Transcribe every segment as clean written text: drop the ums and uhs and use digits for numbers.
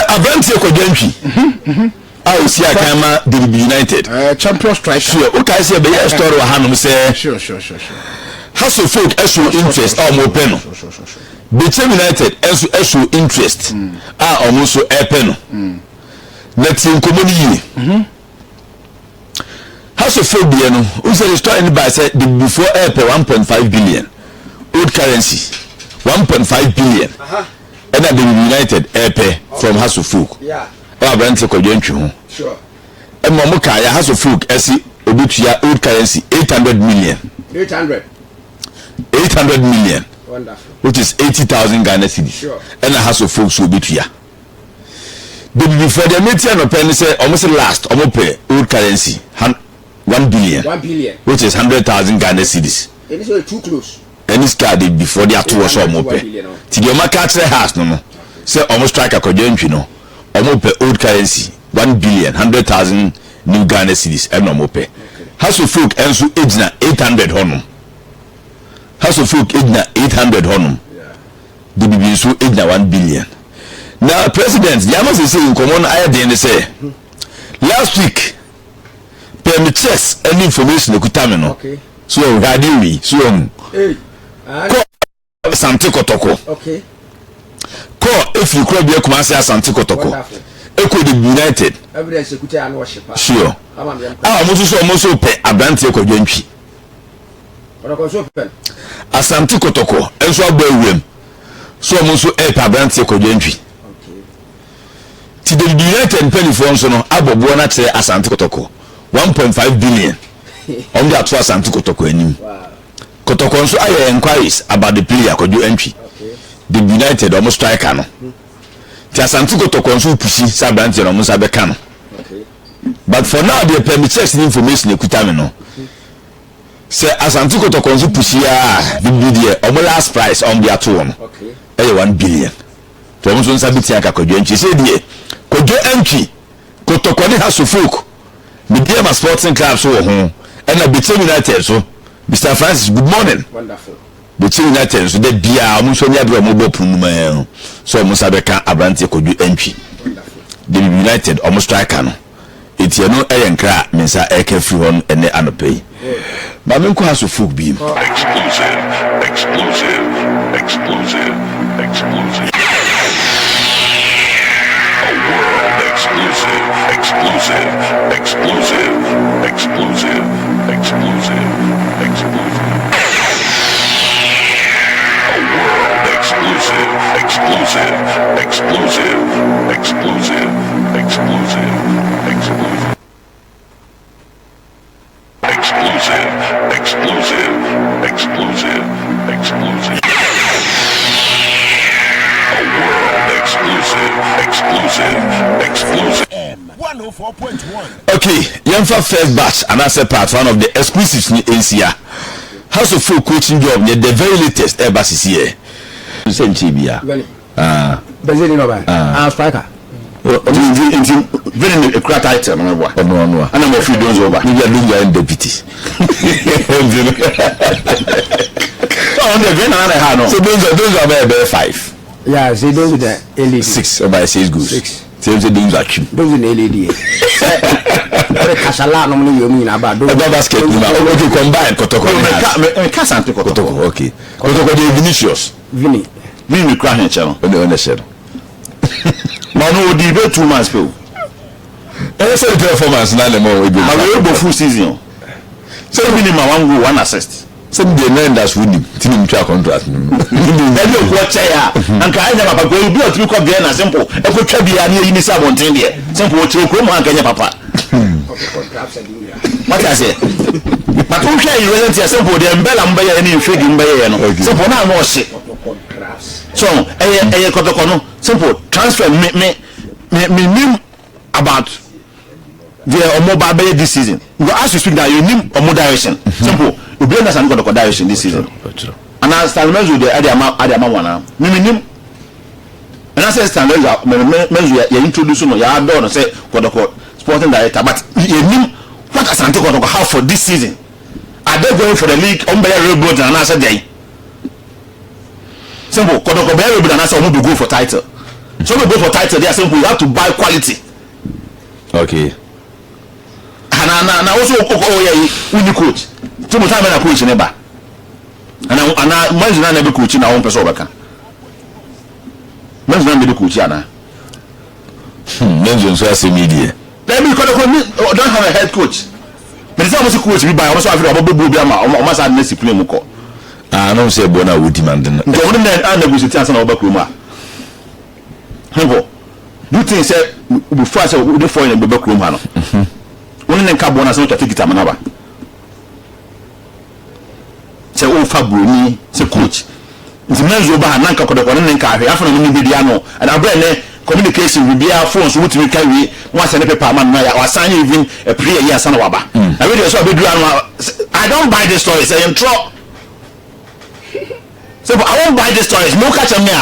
Avante Kodentwi. I see a camera the United. Champion striker. Sure. Okay, say be a story wa hanom say. Sure. Has of folk show interest more pen. The United show interest. Almost so pen. Let's in community. Has of folk be no. Who say the story by said before airport 1.5 billion. Old currency 1.5 billion. And the United airpay from House of Folk. Yeah. Avante Kodentwi. Sure. And Momoka ya House of Folk esi obitua old currency 800 million. 800 million. Wonderful. Which is 80,000 Ghana cedis. Sure. And a House of Folk so obitua. Before the meeting no pen say almost last almost pay old currency 1 billion. 1 billion. Which is 100,000 Ghana cedis. It is too close. And this card before the two was almost pay. Ti the market house no. Say almost strike a Kodentwi no. Almost pay old currency 1 billion 100,000 new Ghana cedis and almost pay. House of Folk and so age 800 honum. House of Folk age 800 honum. The BB so age 1 billion. Now president, the Amos is saying common idea they say last week permit checks and information okutamino. Okay. So radio so Hey. Asante Kotoko. Okay. Call if you could be a Kumasi Asante Kotoko. Echo the United. Evidence you could and worship. Sure. Almost pay Abante Kodentwi. Asante Kotoko. And so I so almost pay Abante Kodentwi. To the United penny for so no Abobuana say Asante Kotoko 1.5 billion. On the actual Asante Kotoko enim. Kotoko so I inquiries about the player Kodentwi. The United almost striker no. Ti Asante Kotoko so pushi Sabranti no musa beka no. But for now they permit checks the information ekutame no. Say Asante Kotoko so pushi the video almost last price on the ato no. Okay. 1 billion. To almost so sabiti aka Kodentwi say die Kodentwi Kotoko ni House of Folk. Media Sporting Club so ho. And a bit United so Mr. Francis, good morning. Wonderful. The team United so that Bia Musonia Bromo Punuma so Musabeka Abranti Kodentwi. The United almost striker no. It's no air cra means I can free one and they are pay. But Minko has a folk beam. Exclusive. A world exclusive. Exclusive. 104.1. Okay, Yamfa first batch and that's a part one of the exclusives in Asia. House of Folk coaching job the very latest ever this year. Same TBA. Brazilian over. Striker. Very a crack item no. And I'm a few days over. You are doing deputy. So those are very 5. Yeah, they do with the LED. 6 by 6 good. 6. Same things are cheap. Those in LED. Kashala no money you mean about those basket okay combine Kotoko. Asante Kotoko. Okay. Kotoko the Vinicius. Vini crack here channel. On the shed. Manu di be 2 months pe. Say performance na le mo we be. I will go full season. So Vini ma 1 goal 1 assist. Some the men that's winning team try contract every watch ya anka anya papa go bi otru ko bia na simple e ko twa bia na yini sa bonten de simple o tru ko mo anka nya papa what I say but who share you relent ya simple de mbela mba ya ni hwedi mba ya no simple na no hye so eye Kotoko no simple transfer me about the mobile bay this season. You ask to speak that you need a more direction. Simple. You blame us and got a direction this season. And I stand measure the Adama one. Minim. And I say stand measure you introduce no ya don say Kotoko sporting director, but you need what Asante Kotoko have for this season. Are they going for the league on by real good and answer day? Simple. Kotoko be real good and answer who go for title. So we go for title. They are saying we have to buy quality. Okay. And also we need coach. So we time na coach never. And man's not never coaching our own person. Man's not never coaching na. Mention so as media. Let me don't have a head coach. But it's almost a coach we buy. Also, I feel about Bobby Ama. Almost had Messi play muko. I don't say Bona would demand. The only man I negotiate answer about Kuma. Hego. Do things say before I say we do for in the back room. Only then carbon as not to take it amanaba. Say oh Fabruni, say coach. The men's over and Nanka could have gone in car. After the Midiano and I bring communication with their phones which we carry once and a paper man or sign even a prayer year son of Abba. I really saw a big I don't buy the stories. I am trouble. So I won't buy the stories. No catch me.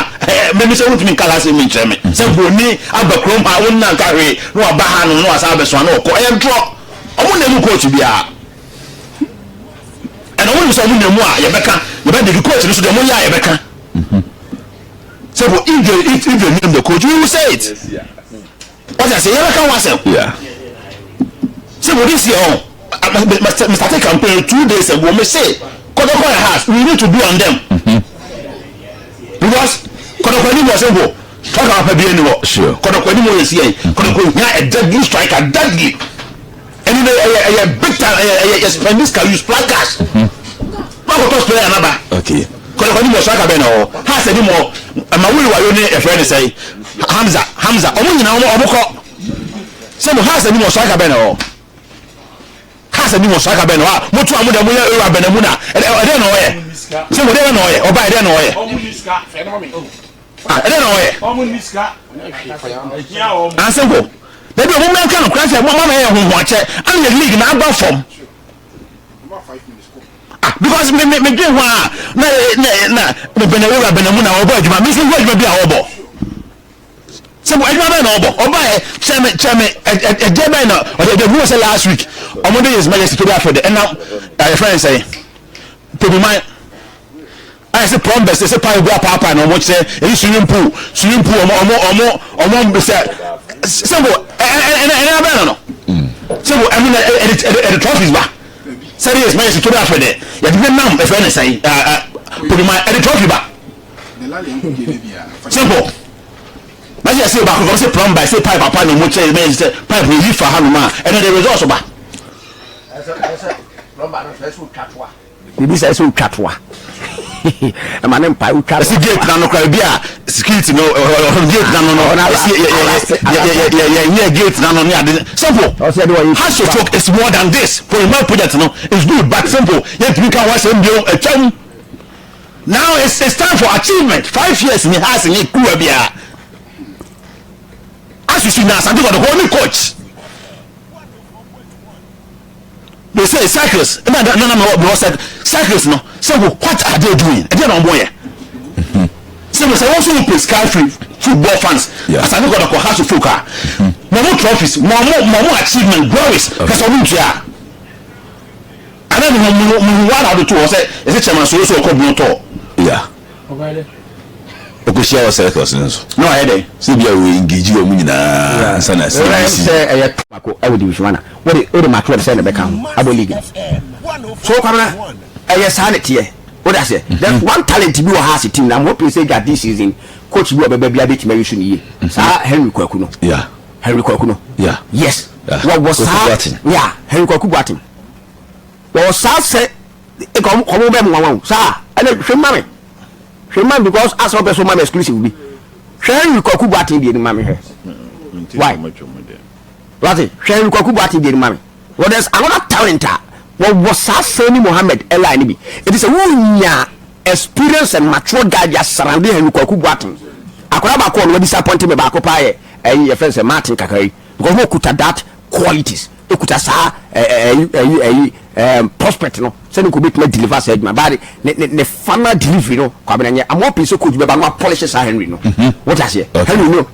Maybe someone to me colors in me. So for me, I'm a chrome. I won't carry no Abahan, no Asabes, no. I am trouble. I won't never coach be a. And I want to say, Yabeka, you better be coach. This is the Moya Yabeka. So if you name the coach, you will say it. What I say, Yabeka was it. Yeah. So what is your Mr. Take campaign 2 days ago? Me say, Kotoko has we need to do on them. Because Kotoko was able talk about anymore. Sure. Kotoko is here. Kotoko is a deadly striker, deadly. And a big time, a Spanish can use placards. Kotoko play another. Okay. Kotoko was striker, Beno. Has any more? My will, a friend say, Hamza, only now, Oboko. Some has any more striker, Beno. Has any more striker, Beno. Mutu Amuda, Benamuna, and I don't know where. Some of them know it, or by them know it. I don't know it. And simple. They do woman kind of crash at one man who watch it, and the league now go from. Because me do one, Benamuna, or boy, my missing word may be our boy. Some I don't know, or by Chairman, a German, or the rules last week. On Monday is Majesty to for the end now. A friend say, to be mine. I say promise, they say papa and what say, swimming pool, or simple, and I don't know. Simple, I mean, the trophies back. Serious Majesty to for the. You didn't know if any say, put in my trophy back. Simple. But I say about because say plumb by say pipe upon the much say pipe will leave for Hanuma and then the results back. Bibi say so twatwa. E ma ne mpa u twatwa. See gate na no kwa bia security no gate na no yeah gate na no ade simple. Has to talk is more than this. For my project no is good but simple. Yet we can watch mbio a term. Now it's time for achievement. 5 years me has ni kuwa bia. As you see now, Asante got the only coach. They say cyclists. No, cyclists. No. So what are they doing? They don't know. So we say also we prescribe football fans. Asante got the has to focus. More trophies, more achievement, glories. Because of which are. And then one of the two say is it chairman so called Noto. Yeah. Okay. Okushia circles no I dey see bia we engage you mu nyina sana say mako I would use one what the mako say na beka abo league so kwamna sanity what I say there's one talent bi has team na mo say that this season coach bi obeba bia dey timi so ni sa Henry Kwaku no yeah yes what was that yeah Henry Kwaku Boatim was sa say e ko mo be mo wan sa ene hwemame because as one person exclusive be sharing with Kotoko Boatim be mama here why what sharing with Kotoko Boatim be mama well there's another talent what was Sani Mohammed Ella ni bi it is a wunya experience and mature guy just surrounding him with Kotoko Boatim akola ba call no disappoint me ba ko pa your friend say Martin Kakari because no kuta that qualities ekuta sa prospect no say no bit me deliver say my body ne final delivery no kwabenya am up so coach be ba no polish sa Henry no what I say Henry no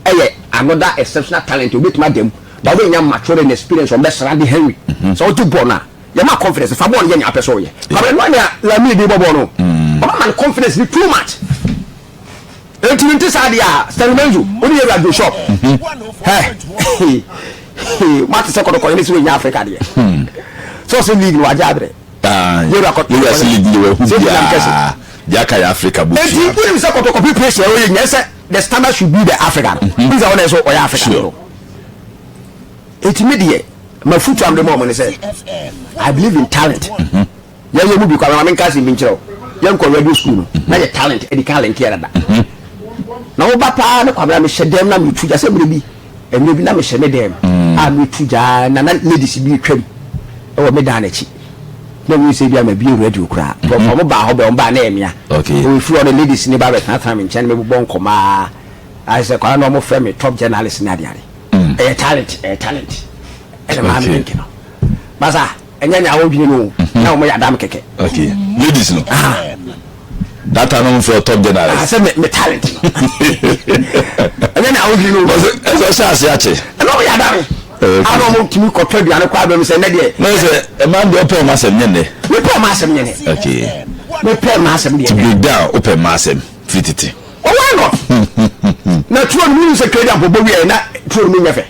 another exceptional talent bit ma dem but we nya mature and experience on be surrounding Henry so to born na ya ma confidence fa born nya apeso ye kwabenya no ya la me dey bobo no but man confidence be too much Enti sadia Stanmenju oni ye radio shop. Hey. What is Kotoko in South Africa there? So say league wa jadre. You are league Jaka Africa book. Enti we say Kotoko people say o yes the standard should be the African. These are ones or African. Enti me there my future am the moment say I believe in talent. Yeah, you be kwa na menka si binchiro. Yan ko radio school na the talent e talent here da. Na wo ba pa na kwa me hyedem na me tuja se bi emre bi na me hyeme dem. A me tuja na ladies bi twam. E wo me da na chi. Na we say bi am bi radio kra. From mo ba ho be on ba na emia. Okay. We free all the ladies ni ba be time nchen me bo nkoma. I say kwa na mo frame me top journalist na dia. Talent. E ma me nkino. Basa enya nya wo dwene no. Na mo ya dam keke. Okay. Ladies no. That I know for top journalist. I said me talent. Enya nya wo dwene no. Eso sa asiache. No ya dam. I don't want to go to the kwa be say na de. No say e man dey open masem nyene. We pay masem nyene. Okay. We pay masem nyene. To be down open masem fititi. Oh why not? Na tuo no say kedi ampobo wi na tuo no nyefe.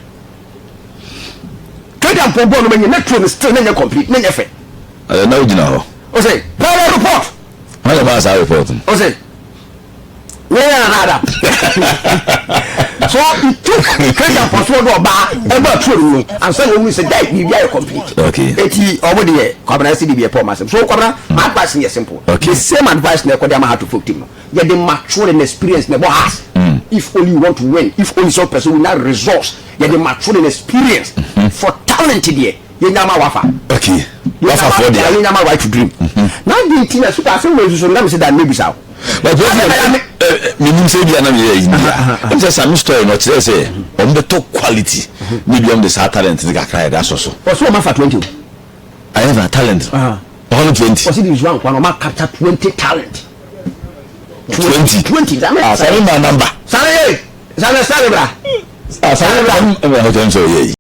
Kedi ampobo no na tuo no still na complete na nyefe. Na ujina ho. O say, "Power report." How about our report? O say, "We are nada." So it took kedi ampobo do ba e ba tuo no and say we say that we are complete. Okay. Eti obodi ye kwabra see be poor masem. So kwabra my advice is simple. Okay. The same advice na kwadi am how to folk team no. You the mature and experience na bo has. If only you want to win, if only some person will not resource, you the mature and experience for talent there. You nyama wafa. Okay. Wafa for there. You nyama right to dream. Now the thing is super say we so na me say that maybe sao. But me say bia na me is bia. I'm just some story not say on the top quality. Maybe on the talent the kakra that so. Was so ma for 20. I have a talent. 120. Was it is one one ma capture 20 talent. 20 ah sorry my number sorry bra sorry bra